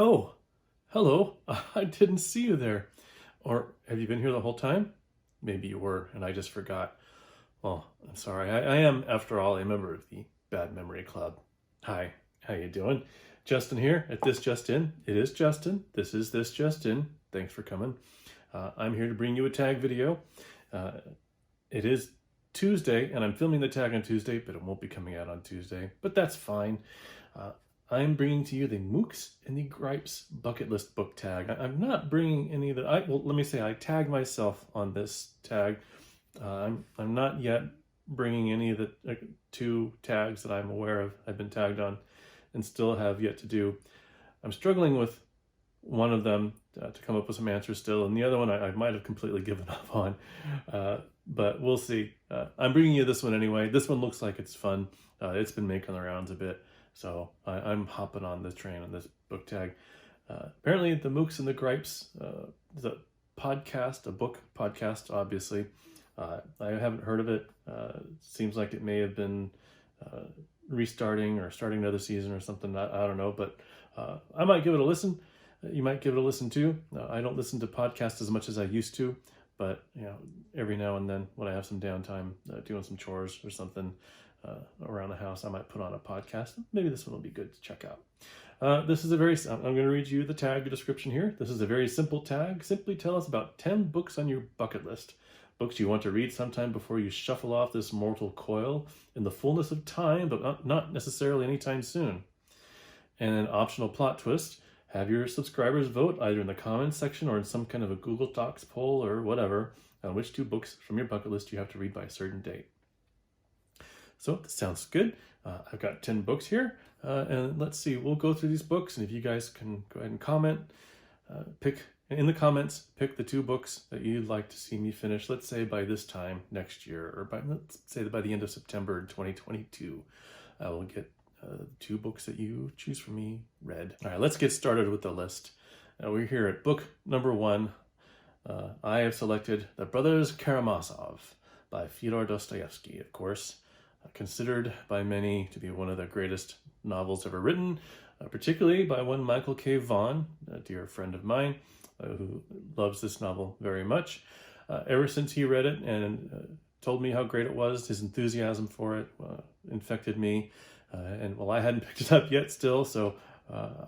Oh, hello. I didn't see you there. Or have you been here the whole time? Maybe you were, and I just forgot. Well, I'm sorry. I am, after all, a member of the Bad Memory Club. Hi, how you doing? Justin here at This Just In. It is Justin. This is This Just In. Thanks for coming. I'm here to bring you a tag video. It is Tuesday, and I'm filming the tag on Tuesday, but it won't be coming out on Tuesday. But that's fine. I'm bringing to you the Mookse and the Gripes bucket list book tag. I'm not bringing any of the. Well, let me say I tagged myself on this tag. I'm not yet bringing any of the two tags that I'm aware of. I've been tagged on, and still have yet to do. I'm struggling with one of them to come up with some answers still, and the other one I might have completely given up on. But we'll see. I'm bringing you this one anyway. This one looks like it's fun. It's been making the rounds a bit. So I'm hopping on the train on this book tag. Apparently the Mookse and the Gripes, the podcast, a book podcast, obviously. I haven't heard of it. Seems like it may have been restarting or starting another season or something. I don't know, but I might give it a listen. You might give it a listen too. I don't listen to podcasts as much as I used to, but every now and then when I have some downtime doing some chores or something, around the house, I might put on a podcast. Maybe this one will be good to check out. This is I'm going to read you the tag description here. This is a very simple tag. Simply tell us about 10 books on your bucket list. Books you want to read sometime before you shuffle off this mortal coil in the fullness of time, but not necessarily anytime soon. And an optional plot twist. Have your subscribers vote either in the comments section or in some kind of a Google Docs poll or whatever on which 2 books from your bucket list you have to read by a certain date. So this sounds good. I've got 10 books here, and let's see, we'll go through these books, and if you guys can go ahead and comment, pick in the comments, pick the 2 books that you'd like to see me finish, let's say by this time next year, or let's say by the end of September 2022, I will get 2 books that you choose for me read. All right, let's get started with the list. We're here at book number 1. I have selected The Brothers Karamazov by Fyodor Dostoevsky, of course. Considered by many to be one of the greatest novels ever written, particularly by one Michael K. Vaughan, a dear friend of mine, who loves this novel very much. Ever since he read it and told me how great it was, his enthusiasm for it infected me. And well, I hadn't picked it up yet still, so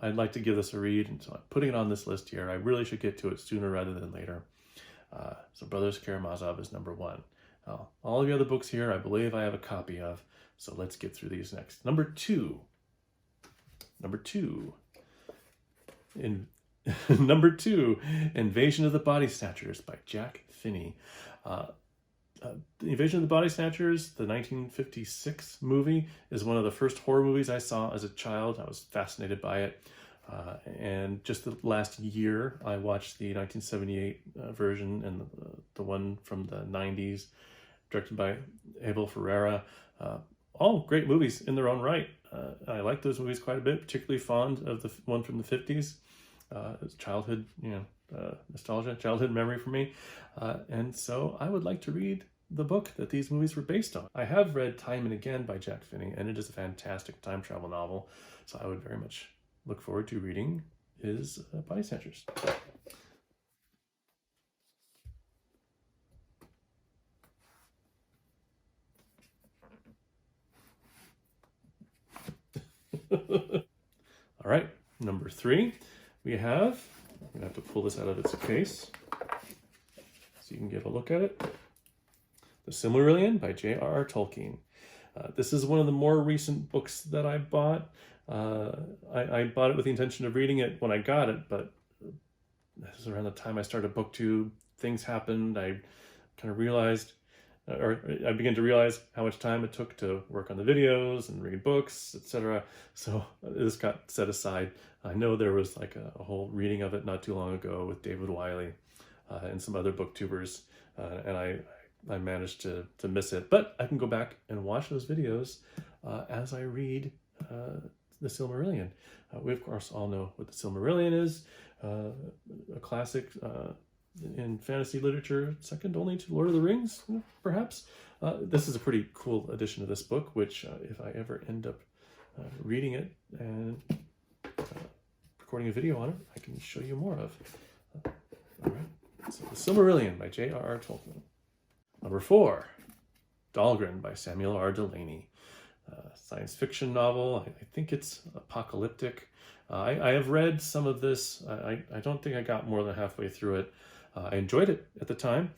I'd like to give this a read, and so I'm putting it on this list here. I really should get to it sooner rather than later. So Brothers Karamazov is number 1. All of the other books here, I believe I have a copy of, so let's get through these next. Number two, Invasion of the Body Snatchers by Jack Finney. The Invasion of the Body Snatchers, the 1956 movie, is one of the first horror movies I saw as a child. I was fascinated by it. And just the last year, I watched the 1978 version and the one from the 90s, directed by Abel Ferrara. All great movies in their own right. I like those movies quite a bit, particularly fond of the one from the 50s. It's childhood, nostalgia, childhood memory for me. And so I would like to read the book that these movies were based on. I have read Time and Again by Jack Finney, and it is a fantastic time travel novel. So I would very much look forward to reading his Body Snatchers. All right, number 3, we have, I'm gonna have to pull this out of its case so you can get a look at it. The Silmarillion by J.R.R. Tolkien. This is one of the more recent books that I bought. I bought it with the intention of reading it when I got it, but this is around the time I started BookTube. Things happened. I kind of realized, or I began to realize how much time it took to work on the videos and read books, etc. So this got set aside. I know there was like a whole reading of it not too long ago with David Wiley and some other booktubers, and I managed to miss it. But I can go back and watch those videos as I read the Silmarillion. We of course all know what the Silmarillion is, a classic in fantasy literature, second only to Lord of the Rings, perhaps. This is a pretty cool edition of this book, which if I ever end up reading it and recording a video on it, I can show you more of. All right. So The Silmarillion by J.R.R. Tolkien. Number 4, Dahlgren by Samuel R. Delany. Science fiction novel. I think it's apocalyptic. I have read some of this. I don't think I got more than halfway through it. I enjoyed it at the time.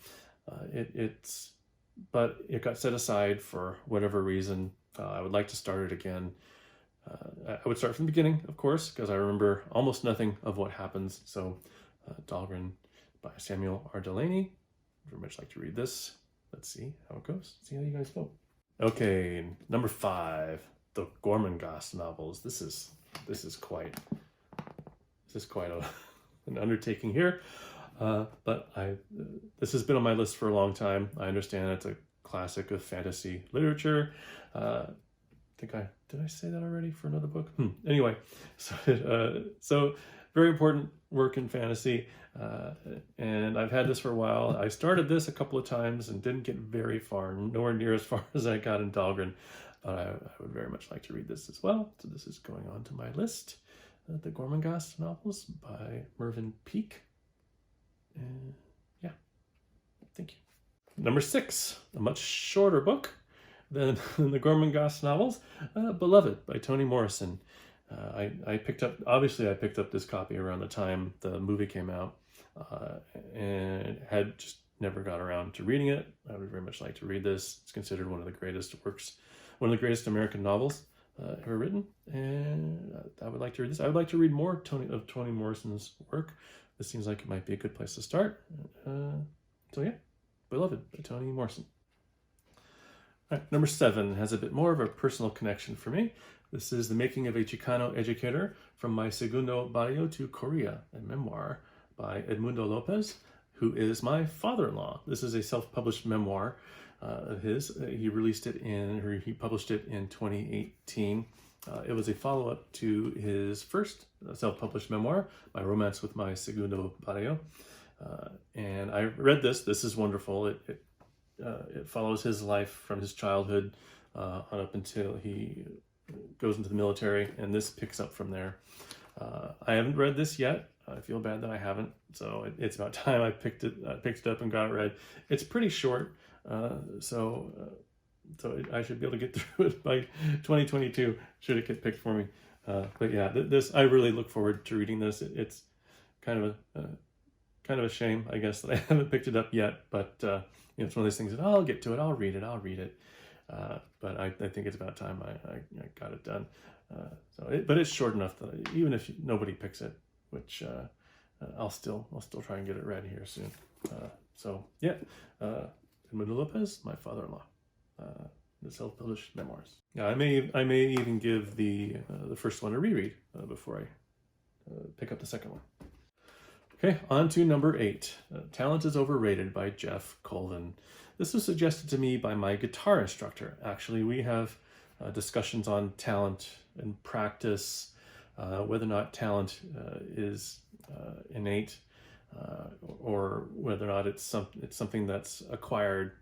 But it got set aside for whatever reason. I would like to start it again. I would start from the beginning, of course, because I remember almost nothing of what happens. So Dahlgren by Samuel R. Delany. Very much like to read this. Let's see how it goes. See how you guys vote. Okay, number 5, the Gormenghast novels. This is quite an undertaking here. But this has been on my list for a long time. I understand it's a classic of fantasy literature. Did I say that already for another book? Anyway, so very important work in fantasy, and I've had this for a while. I started this a couple of times and didn't get very far, nowhere near as far as I got in Dahlgren, but I would very much like to read this as well. So this is going on to my list, the Gormenghast novels by Mervyn Peake. And yeah, thank you. Number 6, a much shorter book than the Gormenghast novels, Beloved by Toni Morrison. I picked up this copy around the time the movie came out, and had just never got around to reading it. I would very much like to read this. It's considered one of the greatest American novels ever written, and I would like to read this. I would like to read more of Toni Morrison's work. This seems like it might be a good place to start. So yeah, Beloved by Toni Morrison. All right, number 7 has a bit more of a personal connection for me. This is The Making of a Chicano Educator, From My Segundo Barrio to Korea, a memoir by Edmundo López, who is my father-in-law. This is a self-published memoir of his. He published it in 2018. It was a follow-up to his first self-published memoir, My Romance with My Segundo Barrio. And I read this. This is wonderful. It follows his life from his childhood on up until he goes into the military, and this picks up from there. I haven't read this yet. I feel bad that I haven't, so it's about time I picked it up and got it read. It's pretty short, so I should be able to get through it by 2022, should it get picked for me. But yeah, I really look forward to reading this. It's kind of a shame, I guess, that I haven't picked it up yet, but it's one of those things that I'll get to it, I'll read it. But I think it's about time I got it done. But it's short enough that even if nobody picks it, which I'll still try and get it read here soon. So yeah, Edmundo López, my father-in-law, the self-published memoirs. Yeah, I may even give the first one a reread before I pick up the second one. Okay, on to number 8. Talent is Overrated by Jeff Colvin. This was suggested to me by my guitar instructor. Actually, we have discussions on talent and practice, whether or not talent is innate, or whether or not it's something that's acquired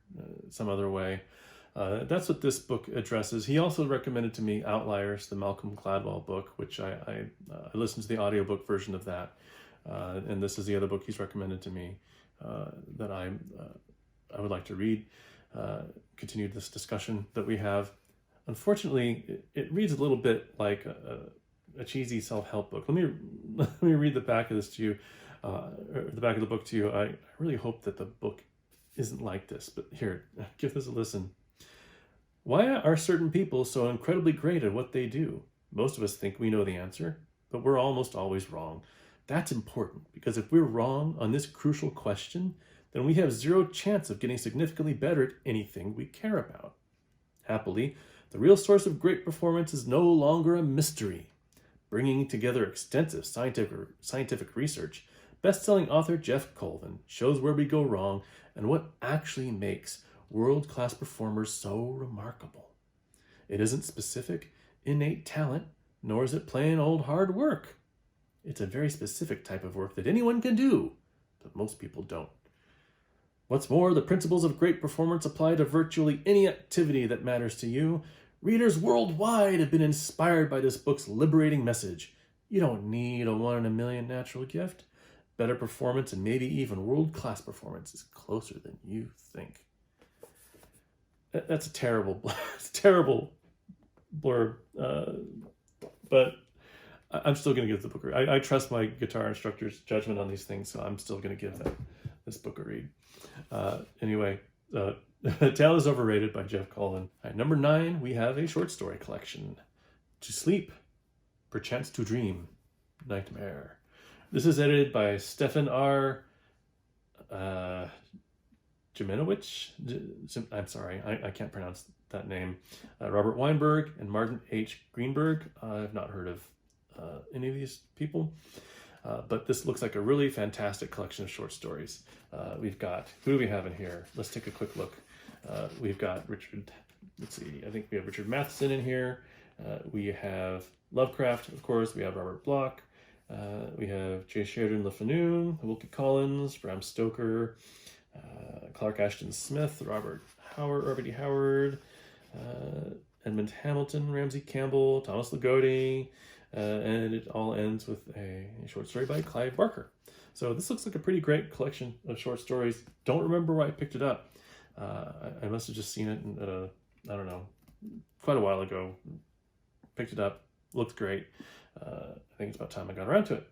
some other way. That's what this book addresses. He also recommended to me Outliers, the Malcolm Gladwell book, which I listened to the audiobook version of that. And this is the other book he's recommended to me that I would like to read, continue this discussion that we have. Unfortunately, it reads a little bit like a cheesy self-help book. Let me read the back of this to you, or the back of the book to you. I really hope that the book isn't like this, but here, give this a listen. Why are certain people so incredibly great at what they do? Most of us think we know the answer, but we're almost always wrong. That's important, because if we're wrong on this crucial question, then we have zero chance of getting significantly better at anything we care about. Happily, the real source of great performance is no longer a mystery. Bringing together extensive scientific research, best-selling author Jeff Colvin shows where we go wrong and what actually makes world-class performers so remarkable. It isn't specific, innate talent, nor is it plain old hard work. It's a very specific type of work that anyone can do, but most people don't. What's more, the principles of great performance apply to virtually any activity that matters to you. Readers worldwide have been inspired by this book's liberating message. You don't need a 1 in a million natural gift. Better performance and maybe even world-class performance is closer than you think. That's a terrible, terrible blurb, but I'm still going to give the book a read. I trust my guitar instructor's judgment on these things, so I'm still going to give this book a read. Anyway, Tale is Overrated by Jeff Colvin. At number 9, we have a short story collection. To Sleep, Perchance to Dream, Nightmare. This is edited by Stefan R. Jimenowicz. I'm sorry, I can't pronounce that name. Robert Weinberg and Martin H. Greenberg. I've not heard of any of these people, but this looks like a really fantastic collection of short stories. We've got, who do we have in here? Let's take a quick look. We've got Richard, let's see, I think we have Richard Matheson in here. We have Lovecraft, of course. We have Robert Bloch. We have J. Sheridan Le Fanu, Wilkie Collins, Bram Stoker, Clark Ashton Smith, Robert D. Howard, Edmund Hamilton, Ramsey Campbell, Thomas Ligotti, and it all ends with a short story by Clive Barker. So this looks like a pretty great collection of short stories. Don't remember why I picked it up. I must have just seen it at a, I don't know, quite a while ago. Picked it up, looked great. I think it's about time I got around to it.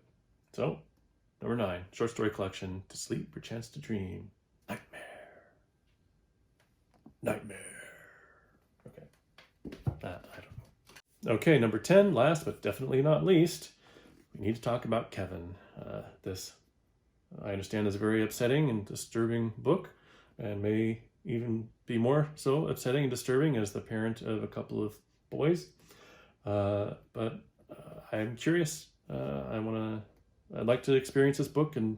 So, number 9, short story collection, To Sleep, Perchance to Dream, Nightmare. Okay, I don't know. Okay, number 10, last but definitely not least, we need to talk about Kevin. This, I understand, is a very upsetting and disturbing book, and may even be more so upsetting and disturbing as the parent of a couple of boys. But I'm curious. I'd like to experience this book and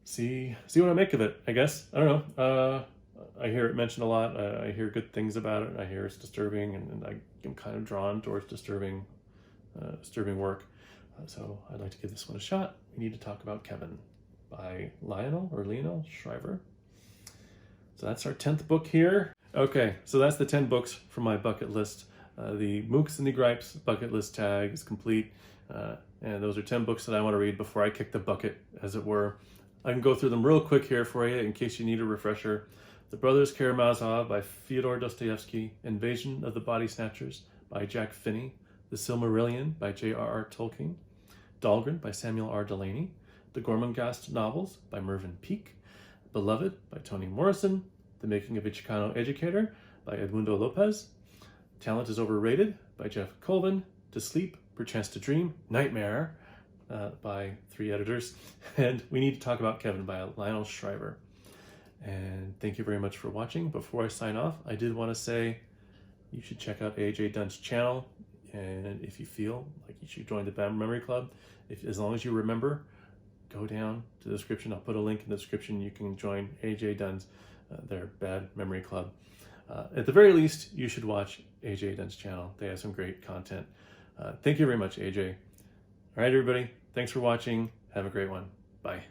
see what I make of it, I guess. I don't know. I hear it mentioned a lot. I hear good things about it. I hear it's disturbing, and I am kind of drawn towards disturbing work. So I'd like to give this one a shot. We need to talk about Kevin by Lionel Shriver. So that's our 10th book here. Okay, so that's the 10 books from my bucket list. The Mookse and the Gripes bucket list tag is complete. And those are 10 books that I want to read before I kick the bucket, as it were. I can go through them real quick here for you in case you need a refresher. The Brothers Karamazov by Fyodor Dostoevsky, Invasion of the Body Snatchers by Jack Finney, The Silmarillion by J.R.R. Tolkien, Dahlgren by Samuel R. Delany, The Gormenghast Novels by Mervyn Peake, Beloved by Toni Morrison, The Making of a Chicano Educator by Edmundo López, Talent is Overrated by Jeff Colvin, To Sleep, Perchance to Dream, Nightmare by 3 editors, and We Need to Talk About Kevin by Lionel Shriver. And thank you very much for watching. Before I sign off, I did want to say you should check out AJ Dunn's channel, and if you feel like you should join the Bad Memory Club, as long as you remember, go down to the description. I'll put a link in the description. You can join AJ Dunn's, their Bad Memory Club. At the very least, you should watch AJ Dunn's channel. They have some great content. Thank you very much, AJ. All right, everybody. Thanks for watching. Have a great one. Bye.